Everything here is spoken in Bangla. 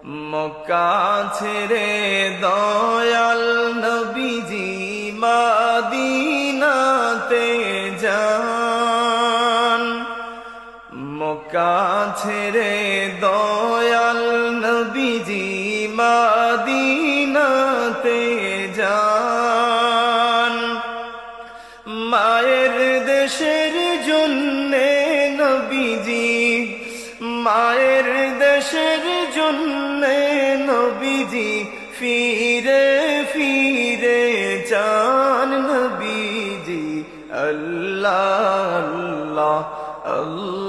মক্কা ছেড়ে দয়াল নবীজি মদিনাতে যান। মক্কা ছেড়ে দয়াল নবীজি মদিনাতে যান। মায়ের দেশের জন্যে নবীজি, মায়ের দেশের জন্যে নবীজি ফিরে ফিরে যান। নবীজি আল্লাহ আল্লাহ আল্লাহ